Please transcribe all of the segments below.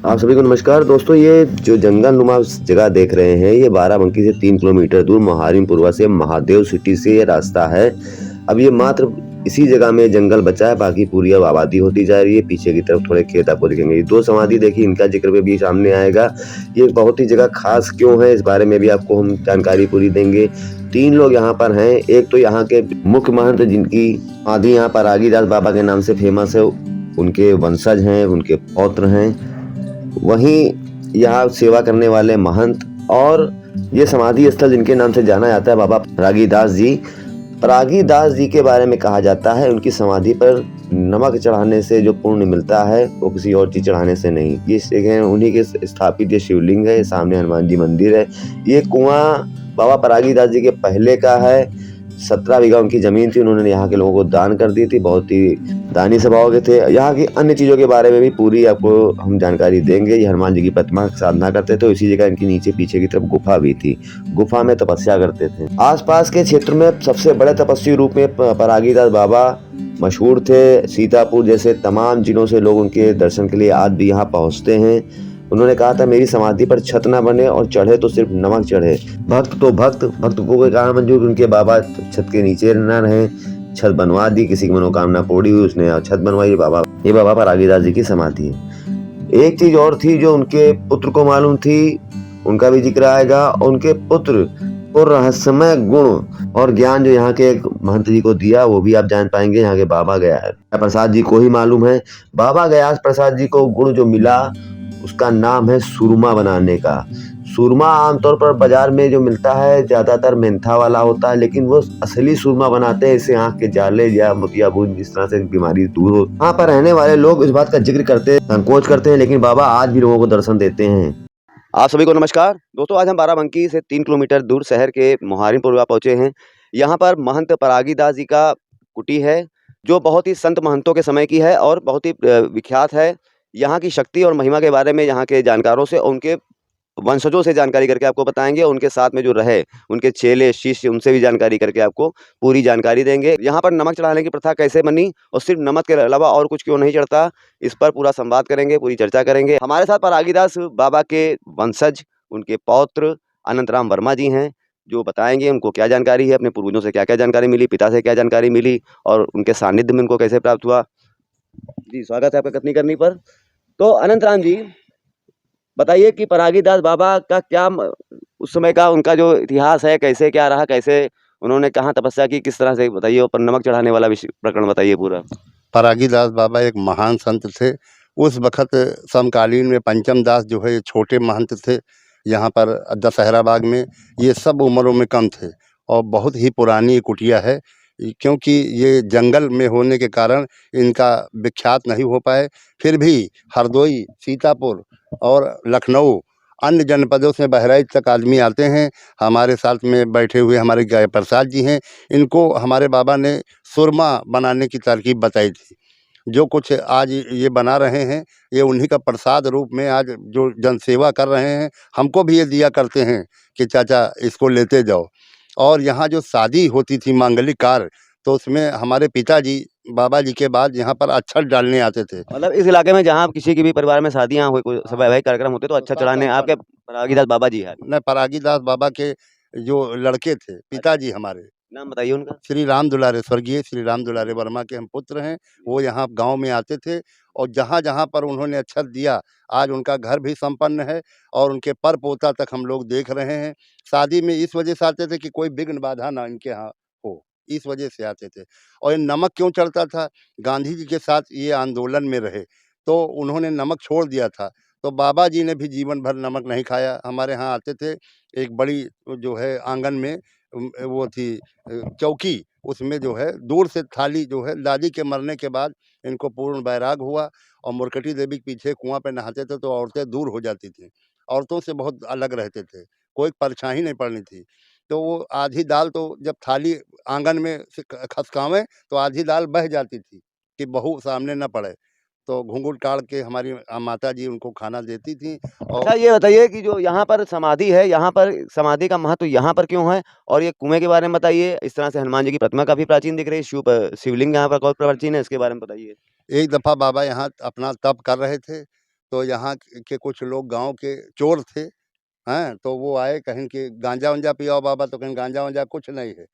आप सभी को नमस्कार दोस्तों। ये जो जंगल नुमा जगह देख रहे हैं, ये बाराबंकी से 3 किलोमीटर दूर महारिमपुरवा से महादेव सिटी से ये रास्ता है। अब ये मात्र इसी जगह में जंगल बचा है, बाकी पूरी अब आबादी होती जा रही है। पीछे की तरफ थोड़े खेत आपको दिखेंगे। ये 2 समाधि देखिए, इनका जिक्र भी सामने आएगा। ये बहुत ही जगह खास क्यों है, इस बारे में भी आपको हम जानकारी पूरी देंगे। 3 लोग यहाँ पर हैं। एक तो यहाँ के मुख्य महंत, जिनकी समाधि यहाँ पर रागीदास बाबा के नाम से फेमस है, उनके वंशज हैं, उनके पौत्र हैं। वहीं यहाँ सेवा करने वाले महंत और ये समाधि स्थल जिनके नाम से जाना जाता है, बाबा रागीदास जी। रागीदास जी के बारे में कहा जाता है, उनकी समाधि पर नमक चढ़ाने से जो पुण्य मिलता है वो किसी और चीज चढ़ाने से नहीं। ये देखें, उन्हीं के स्थापित ये शिवलिंग है, सामने हनुमान जी मंदिर है। ये कुआं बाबा रागीदास जी के पहले का है। 17 बीघा उनकी जमीन थी, उन्होंने यहाँ के लोगों को दान कर दी थी। बहुत ही दानी स्वभाव के थे। यहाँ की अन्य चीजों के बारे में भी पूरी आपको हम जानकारी देंगे। ये हनुमान जी की प्रतिमा साधना करते थे। इसी जगह इनकी नीचे पीछे की तरफ गुफा भी थी, गुफा में तपस्या करते थे। आसपास के क्षेत्र में सबसे बड़े तपस्वी रूप में परागीदास बाबा मशहूर थे। सीतापुर जैसे तमाम जिलों से लोग उनके दर्शन के लिए आज भी यहाँ पहुँचते हैं। उन्होंने कहा था, मेरी समाधि पर छत न बने और चढ़े तो सिर्फ नमक चढ़े। भक्त तो भक्त को कोई कारण मंजूर, उनके बाबा छत के नीचे न रहे, छत बनवा दी। किसी की मनोकामना पूरी हुई, उसने छत बनवाई। ये बाबा पर रागीदास जी की समाधि है। एक चीज और थी जो उनके पुत्र को मालूम थी, उनका भी जिक्र आएगा। उनके पुत्र को रहस्यमय गुण और ज्ञान जो यहाँ के एक महंत जी को दिया, वो भी आप जान पाएंगे। यहाँ के बाबा गयास प्रसाद जी को ही मालूम है। बाबा गयास प्रसाद जी को गुण जो मिला, उसका नाम है सुरमा बनाने का। सुरमा आमतौर पर बाजार में जो मिलता है ज्यादातर मेंथा वाला होता है, लेकिन वो असली सुरमा बनाते हैं। इससे आंख के जाले या मोतियाबिंद, जिस तरह से बीमारी दूर हो। यहाँ पर रहने वाले लोग इस बात का जिक्र करते हैं, संकोच करते हैं, लेकिन बाबा आज भी लोगों को दर्शन देते हैं। आप सभी को नमस्कार दोस्तों। आज हम बाराबंकी से 3 किलोमीटर दूर शहर के मुहारिमपुरवा पहुंचे हैं। यहाँ पर महंत परागीदास जी का कुटी है, जो बहुत ही संत महंतों के समय की है और बहुत ही विख्यात है। यहाँ की शक्ति और महिमा के बारे में यहाँ के जानकारों से, उनके वंशजों से जानकारी करके आपको बताएंगे। उनके साथ में जो रहे, उनके चेले शिष्य, उनसे भी जानकारी करके आपको पूरी जानकारी देंगे। यहाँ पर नमक चढ़ाने की प्रथा कैसे बनी और सिर्फ नमक के अलावा और कुछ क्यों नहीं चढ़ता, इस पर पूरा संवाद करेंगे, पूरी चर्चा करेंगे। हमारे साथ परागीदास बाबा के वंशज, उनके पौत्र अनंतराम वर्मा जी हैं, जो बताएंगे उनको क्या जानकारी है, अपने पूर्वजों से क्या क्या जानकारी मिली, पिता से क्या जानकारी मिली और उनके सानिध्य में उनको कैसे प्राप्त हुआ। जी, स्वागत है आपका कथनी करनी पर। तो अनंतराम जी, बताइए कि परागीदास बाबा का क्या उस समय का उनका जो इतिहास है, कैसे क्या रहा, कैसे उन्होंने कहाँ तपस्या की, किस तरह से बताइए। और नमक चढ़ाने वाला प्रकरण बताइए पूरा। परागीदास बाबा एक महान संत थे। उस वक़्त समकालीन में पंचम दास जो है, ये छोटे महंत थे। यहाँ पर दशहरा बाग में ये सब उम्रों में कम थे और बहुत ही पुरानी कुटिया है। क्योंकि ये जंगल में होने के कारण इनका विख्यात नहीं हो पाए। फिर भी हरदोई, सीतापुर और लखनऊ, अन्य जनपदों से बहराइच तक आदमी आते हैं। हमारे साथ में बैठे हुए हमारे गया प्रसाद जी हैं, इनको हमारे बाबा ने सुरमा बनाने की तरकीब बताई थी। जो कुछ आज ये बना रहे हैं, ये उन्हीं का प्रसाद रूप में आज जो जनसेवा कर रहे हैं, हमको भी ये दिया करते हैं कि चाचा इसको लेते जाओ। और यहाँ जो शादी होती थी मांगलिक कार्य, तो उसमें हमारे पिताजी बाबा जी के बाद यहाँ पर अक्षत डालने आते थे। मतलब इस इलाके में जहाँ किसी की भी परिवार में शादियाँ हुई, कोई वैवाहिक कार्यक्रम होते, तो अच्छा चढ़ाने आपके परागीदास बाबा जी है। न, परागीदास बाबा के जो लड़के थे, पिताजी हमारे, नाम बताइए उनका। श्री राम दुलारे, स्वर्गीय श्री राम दुलारे वर्मा के हम पुत्र हैं। वो यहाँ गांव में आते थे और जहाँ-जहाँ पर उन्होंने अक्षत दिया, आज उनका घर भी संपन्न है और उनके पर पोता तक हम लोग देख रहे हैं। शादी में इस वजह से आते थे कि कोई विघ्न बाधा ना इनके यहाँ हो, इस वजह से आते थे। और ये नमक क्यों चढ़ता था, गांधी जी के साथ ये आंदोलन में रहे, तो उन्होंने नमक छोड़ दिया था। तो बाबा जी ने भी जीवन भर नमक नहीं खाया। हमारे यहाँ आते थे, एक बड़ी जो है आंगन में वो थी चौकी, उसमें जो है दूर से थाली जो है, दादी के मरने के बाद इनको पूर्ण वैराग हुआ और मुरकटी देवी के पीछे कुआं पे नहाते थे, तो औरतें दूर हो जाती थीं, औरतों से बहुत अलग रहते थे, कोई परछाई नहीं पड़नी थी। तो वो आधी दाल, तो जब थाली आंगन में से खसकावें तो आधी दाल बह जाती थी कि बहू सामने न पड़े। तो घूंघट काढ़ के हमारी माता जी उनको खाना देती थी। और अच्छा, ये बताइए कि जो यहाँ पर समाधि है, यहाँ पर समाधि का महत्व यहाँ पर क्यों है, और ये कुएं के बारे में बताइए। इस तरह से हनुमान जी की प्रतिमा काफी प्राचीन दिख रही है, शिवलिंग यहाँ पर बहुत प्राचीन है, इसके बारे में बताइए। एक दफ़ा बाबा यहाँ अपना तप कर रहे थे, तो यहाँ के कुछ लोग गाँव के चोर थे, हैं? तो वो आए, कहें कि गांजा-वांजा पियाओ बाबा, तो कहें गांजा-वांजा कुछ नहीं है।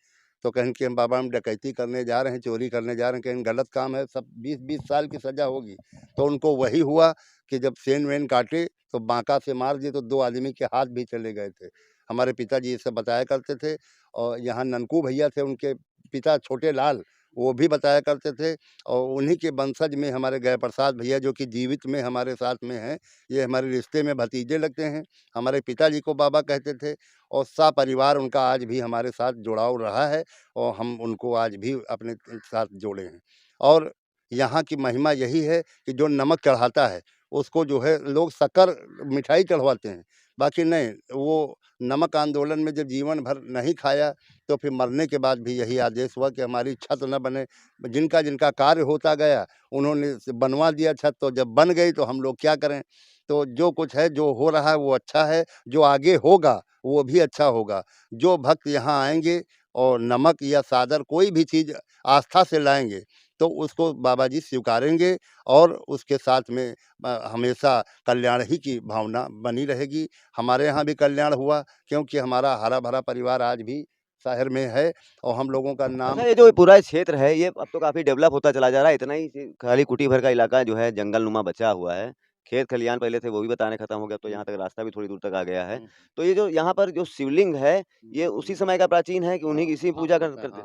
तो कहें कि हम बाबा हम डकैती करने जा रहे हैं, चोरी करने जा रहे हैं, कहें गलत काम है, सब 20-20 साल की सज़ा होगी। तो उनको वही हुआ कि जब सेन-वेन काटे तो बाँका से मार दिए, तो 2 आदमी के हाथ भी चले गए थे। हमारे पिताजी ये सब बताया करते थे, और यहाँ ननकू भैया थे, उनके पिता छोटे लाल, वो भी बताया करते थे, और उन्हीं के वंशज में हमारे गया प्रसाद भैया, जो कि जीवित में हमारे साथ में हैं, ये हमारे रिश्ते में भतीजे लगते हैं। हमारे पिताजी को बाबा कहते थे, और सपरिवार उनका आज भी हमारे साथ जुड़ाव रहा है, और हम उनको आज भी अपने साथ जोड़े हैं। और यहाँ की महिमा यही है कि जो नमक चढ़ाता है, उसको जो है लोग शक्कर मिठाई चढ़वाते हैं, बाकी नहीं, वो नमक आंदोलन में जब जीवन भर नहीं खाया, तो फिर मरने के बाद भी यही आदेश हुआ कि हमारी छत न बने। जिनका कार्य होता गया, उन्होंने बनवा दिया छत, तो जब बन गई तो हम लोग क्या करें? तो जो कुछ है, जो हो रहा है वो अच्छा है, जो आगे होगा वो भी अच्छा होगा। जो भक्त यहाँ आएँगे और नमक या सादर कोई भी चीज़ आस्था से लाएँगे, तो उसको बाबा जी स्वीकारेंगे, और उसके साथ में हमेशा कल्याण ही की भावना बनी रहेगी। हमारे यहाँ भी कल्याण हुआ, क्योंकि हमारा हरा-भरा परिवार आज भी शहर में है, और हम लोगों का नाम अच्छा, ये जो पूरा क्षेत्र है, ये अब तो काफ़ी डेवलप होता चला जा रहा है, इतना ही खाली कुटी भर का इलाका जो है जंगल-नुमा बचा हुआ है। खेत खलियान पहले थे, वो भी बताने खत्म हो गया, तो यहाँ तक रास्ता भी थोड़ी दूर तक आ गया है। तो ये जो यहाँ पर जो शिवलिंग है, ये उसी समय का प्राचीन है कि उन्हीं की इसी पूजा करते थे?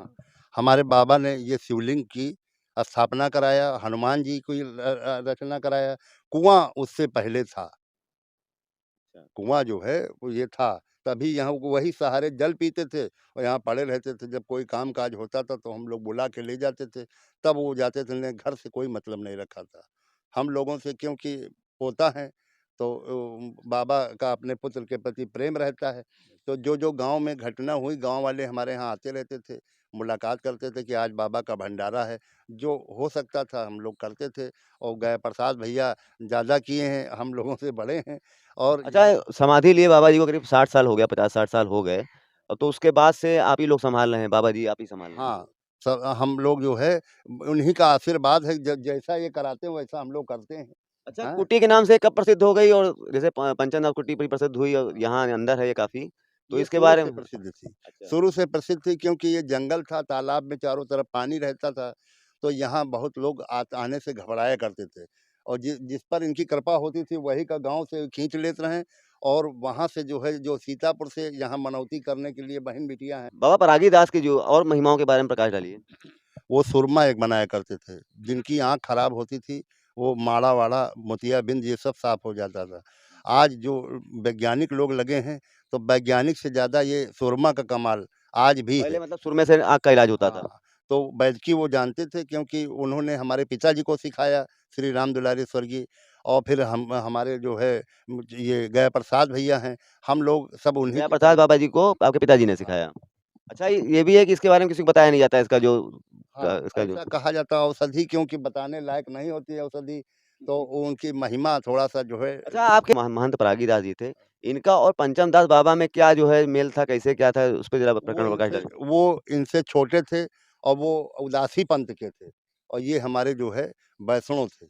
हमारे बाबा ने ये शिवलिंग की स्थापना कराया, हनुमान जी की रचना कराया, कुआँ उससे पहले था। अच्छा। कुआँ जो है वो ये था, तभी यहाँ वो वही सहारे जल पीते थे, और यहाँ पड़े रहते थे। जब कोई काम-काज होता था तो हम लोग बुला के ले जाते थे, तब वो जाते थे, नहीं घर से कोई मतलब नहीं रखा था। हम लोगों से क्योंकि पोता है, तो बाबा का अपने पुत्र के प्रति प्रेम रहता है, तो जो गाँव में घटना हुई, गाँव वाले हमारे यहाँ आते रहते थे, मुलाकात करते थे कि आज बाबा का भंडारा है। जो हो सकता था हम लोग करते थे, और गया प्रसाद भैया ज़्यादा किए हैं, हम लोगों से बड़े हैं, और अच्छा, समाधि लिए बाबा जी को करीब 60 साल हो गया, 50-60 साल हो गए। तो उसके बाद से आप ही लोग सँभाल रहे हैं, बाबा जी आप ही सँभाल रहे हैं? हाँ, सब हम लोग जो है उन्हीं का आशीर्वाद है, जैसा ये कराते हैं वैसा हम लोग करते हैं। अच्छा, हैं? कुटी के नाम से कब प्रसिद्ध हो गई और जैसे पंचनाथ कुटी बड़ी प्रसिद्ध हुई और यहाँ अंदर है ये काफ़ी, तो ये इसके शुरू बारे से में प्रसिद्ध थी। अच्छा। शुरू से प्रसिद्ध थी, क्योंकि ये जंगल था, तालाब में चारों तरफ पानी रहता था, तो यहाँ बहुत लोग आने से घबराया करते थे, और जिस पर इनकी कृपा होती थी वही का गाँव से खींच लेते रहें, और वहाँ से जो है, जो सीतापुर से यहाँ मनौती करने के लिए बहन-बिटियाँ हैं, बाबा परागी दास की जो और महिमाओं के बारे में प्रकाश डालिए। वो सुरमा एक बनाया करते थे। जिनकी आँख खराब होती थी, वो माड़ा-वाड़ा, मोतियाबिंद ये सब साफ़ हो जाता था। आज जो वैज्ञानिक लोग लगे हैं, तो वैज्ञानिक से ज़्यादा ये सुरमा का कमाल आज भी है। पहले मतलब सुरमे से आँख का इलाज होता था। हाँ, तो वैद्यकीय वो जानते थे, क्योंकि उन्होंने हमारे पिताजी को सिखाया, श्री राम दुलारी स्वर्गीय, और फिर हम हमारे जो है ये गया प्रसाद भैया हैं, हम लोग सब उन्हीं गया के प्रसाद तरफ। बाबा जी को आपके पिताजी ने हाँ। सिखाया। अच्छा, ये भी है कि इसके बारे में किसी को बताया नहीं जाता है इसका जो हाँ, इसका जो ऐसा कहा जाता है, औषधि क्योंकि बताने लायक नहीं होती है औषधि, तो उनकी महिमा थोड़ा-सा जो है। अच्छा, आपके महंत परागी दास जी थे, इनका और पंचम दास बाबा में क्या जो है मेल था, कैसे क्या था? उस पे ज़रा प्रकरण प्रकाश डालिए। वो इनसे छोटे थे, और वो उदासी पंथ के थे, और ये हमारे जो है वैष्णव थे।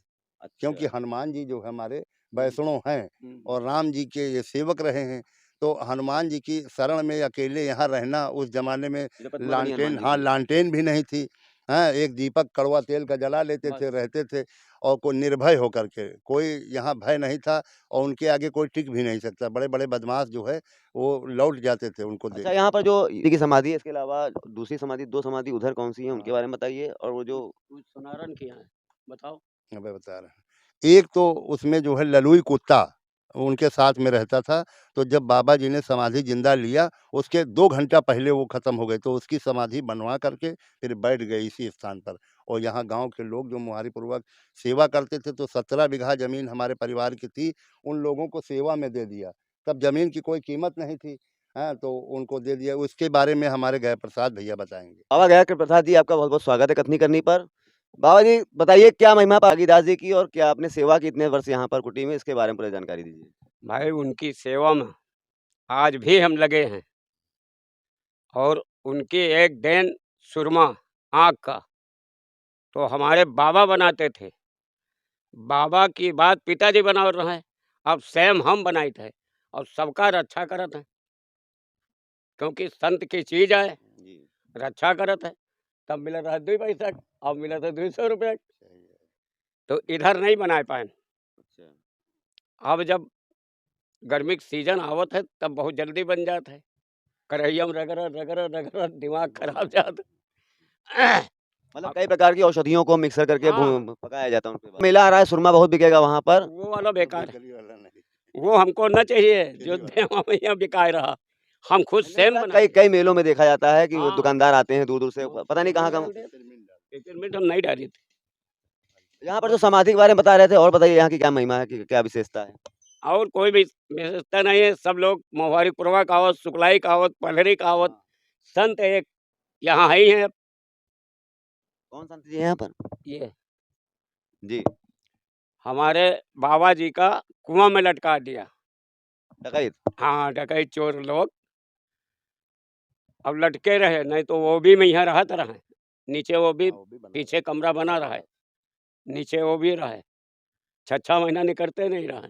क्योंकि अच्छा। हनुमान जी जो है हमारे हुँ, वैष्णव हैं, हुँ। और राम जी के ये सेवक रहे हैं, तो हनुमान जी की शरण में अकेले यहाँ रहना, उस ज़माने में पद्मा बनी हनुमान जी हाँ, की। लालटेन भी नहीं थी, हैं? एक दीपक कड़वा तेल का जला लेते थे, रहते थे, और कोई निर्भय होकर के, कोई यहाँ भय नहीं था, और उनके आगे कोई टिक भी नहीं सकता। बड़े-बड़े बदमाश जो है, वो लौट जाते थे उनको देख अच्छा, यहाँ पर जो इसी की समाधि है, इसके अलावा दूसरी समाधि 2 समाधि उधर कौन-सी हैं, उनके हाँ। बारे में बताइए? और वो जो सुनारन के यहाँ है, बताओ? मैं बता रहा हूँ। एक तो उसमें जो है ललुई कुत्ता उनके साथ में रहता था, तो जब बाबा जी ने समाधि ज़िंदा लिया, उसके 2 घंटा पहले वो ख़त्म हो गए, तो उसकी समाधि बनवा करके फिर बैठ गए इसी स्थान पर, और यहाँ गाँव के लोग जो मुहारी-पूर्वक सेवा करते थे, तो 17 बीघा ज़मीन हमारे परिवार की थी, उन लोगों को सेवा में दे दिया। तब ज़मीन की कोई कीमत नहीं थी, हैं? तो उनको दे दिया। उसके बारे में हमारे गया प्रसाद भैया बताएँगे। बाबा गया के प्रसाद जी, आपका बहुत-बहुत स्वागत है कथनी करनी पर। बाबा जी बताइए क्या महिमा पागीदास जी की और क्या आपने सेवा की इतने वर्ष यहाँ पर कुटी में, इसके बारे में पूरी जानकारी दीजिए? भाई उनकी सेवा में आज भी हम लगे हैं, और उनकी एक देन सुरमा आँख का, तो हमारे बाबा बनाते थे, बाबा की बात पिताजी बना रहे हैं, अब सेम हम बनाई थे और सबका रक्षा करत है, क्योंकि संत की चीज है, रक्षा करत है। तब मिला रहा 2 पैसा, अब मिला था 200 रुपये, तो इधर नहीं बनाए पाए। अब जब गर्मी के सीजन आवत है तब बहुत जल्दी बन जाता है, कढ़ैया में रगड़ा रगड़ा रगड़ा दिमाग खराब जाता। मतलब कई प्रकार की औषधियों को मिक्सर करके हाँ। पकाया जाता है उनके बाद। मेला आ रहा है, सुरमा बहुत बिकेगा वहाँ पर। वो वाला बेकार है, वो हमको न चाहिए जो देवा मैया बिकाए रहा, हम खुद सेम कई बनाए। कई मेलों में देखा जाता है कि वो हाँ। दुकानदार आते हैं दूर-दूर से, पता नहीं कहाँ-कहाँ। पेपरमिंट हम नहीं डाली थी। यहाँ पर जो समाधि के बारे में बता रहे थे, और बताइए यहाँ की क्या महिमा है, कि क्या विशेषता है? और कोई भी विशेषता नहीं है, सब लोग मोहवारीपुरवा का आवत, शुक्लाई का आवत, पलहरी का आवत, संत एक यहाँ है ही है। कौन संत जी हैं यहाँ पर? ये जी, हमारे बाबा जी का कुआं में लटका दिया। डकैत। हाँ, डकैत चोर लोग अब लटके रहे, नहीं तो वो भी यहाँ रहत रहे, नीचे वो भी पीछे कमरा बना रहा है, नीचे वो भी रहे, 6-6 महीना निकलते नहीं रहे,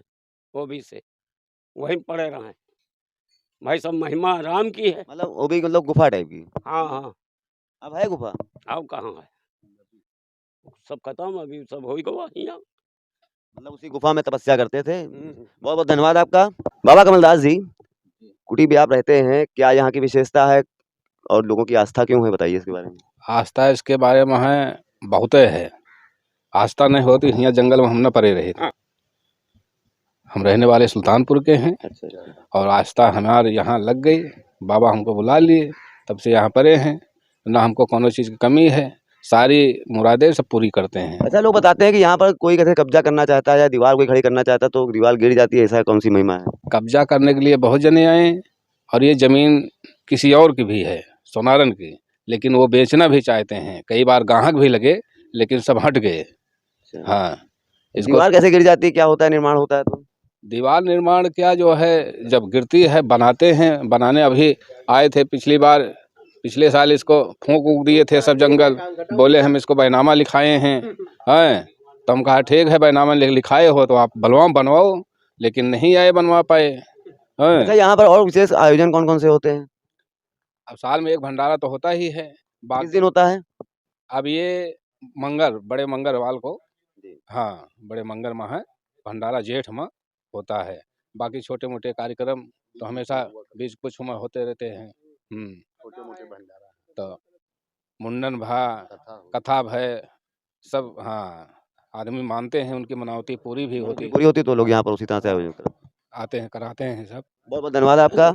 वो भी से वहीं पड़े रहे। भाई सब महिमा राम की है। मतलब वो भी मतलब गुफा टाइप की। हाँ, हाँ, अब है गुफा? अब कहाँ है? सब खत्म, अभी सब हो ही गवा हियां। मतलब उसी गुफा में तपस्या करते थे। बहुत-बहुत धन्यवाद आपका। बाबा कमलदास जी, कुटी में आप रहते हैं, क्या यहाँ की विशेषता है और लोगों की आस्था क्यों है, बताइए इसके बारे में? आस्था इसके बारे में है, बहुते है। आस्था नहीं होती यहाँ जंगल में हम न पड़े रहे थे। हम रहने वाले सुल्तानपुर के हैं और आस्था हमारे यहाँ लग गई, बाबा हमको बुला लिए, तब से यहाँ पड़े हैं। ना हमको कोनो चीज़ की कमी है, सारी मुरादें सब पूरी करते हैं। अच्छा, लोग बताते हैं कि यहाँ पर कोई कैसे कब्जा करना चाहता है या दीवार कोई खड़ी करना चाहता है तो दीवार गिर जाती है, ऐसा कौन सी महिमा है? कब्जा करने के लिए बहुत जने आए और ये ज़मीन किसी और की भी है, सोनारन की, लेकिन वो बेचना भी चाहते हैं। कई बार ग्राहक भी लगे, लेकिन सब हट गए। हाँ, इसको दीवार कैसे गिर जाती है, क्या होता है, निर्माण होता है तो? दीवार निर्माण क्या जो है, जब गिरती है बनाते हैं, बनाने अभी आए थे पिछली बार, पिछले साल इसको फूंक ऊक दिए थे सब जंगल, बोले हम इसको बैनामा लिखाए हैं। तो हम कहा ठीक है, बैनामा लिखाए हो तो आप बनवाओ, लेकिन नहीं आए, बनवा पाए। अच्छा, यहाँ पर और विशेष आयोजन कौन-कौन से होते हैं? अब साल में एक भंडारा तो होता ही है। किस दिन होता है? अब ये बड़े मंगलवार को, हाँ, बड़े मंगल माह है, भंडारा जेठ में होता है। बाकी छोटे मोटे कार्यक्रम तो हमेशा बीच कुछ में होते रहते हैं। छोटे-मोटे भंडारा, तो मुंडन कथा भय सब, हाँ, आदमी मानते हैं, उनकी मनौती पूरी भी होती, पूरी होती तो लोग यहाँ पर उसी तरह से आयोजन करते हैं। आते हैं, कराते हैं सब। बहुत-बहुत धन्यवाद आपका।